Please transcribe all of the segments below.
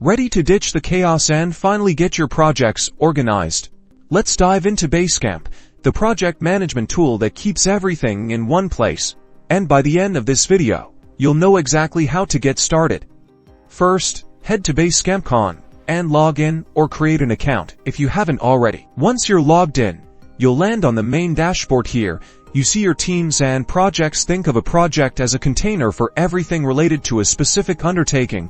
Ready to ditch the chaos and finally get your projects organized? Let's dive into Basecamp, the project management tool that keeps everything in one place. And by the end of this video, you'll know exactly how to get started. First, head to Basecamp.com and log in or create an account if you haven't already. Once you're logged in, you'll land on the main dashboard here. You see your teams and projects. Think of a project as a container for everything related to a specific undertaking,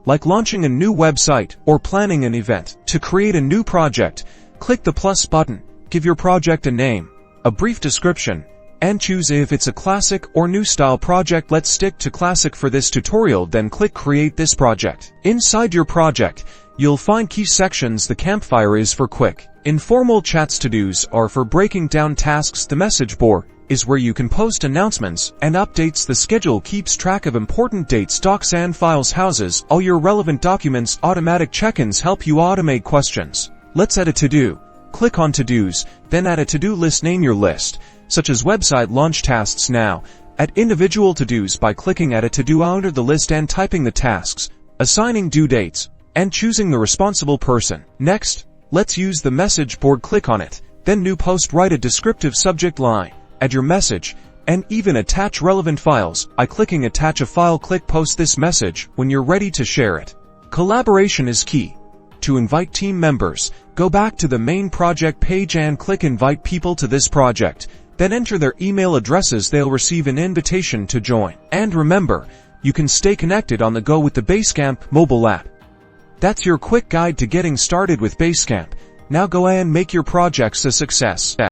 like launching a new website or planning an event. To create a new project, click the plus button, give your project a name, a brief description, and choose if it's a classic or new style project. Let's stick to classic for this tutorial, then click Create this project. Inside your project, you'll find key sections. The campfire is for quick, informal chats. To-dos are for breaking down tasks. The message board is where you can post announcements and updates. The schedule keeps track of important dates. Docs and files houses all your relevant documents. Automatic check-ins help you automate questions. Let's add a to-do. Click on to-dos, then add a to-do list. Name your list, such as website launch tasks. Now, add individual to-dos by clicking Add a to-do under the list and typing the tasks, assigning due dates, and choosing the responsible person. Next, let's use the message board. Click on it, then New Post. Write a descriptive subject line, add your message, and even attach relevant files by clicking Attach a file. Click Post this message when you're ready to share it. Collaboration is key. To invite team members, go back to the main project page and click Invite people to this project. Then enter their email addresses. They'll receive an invitation to join. And remember, you can stay connected on the go with the Basecamp mobile app. That's your quick guide to getting started with Basecamp. Now go and make your projects a success.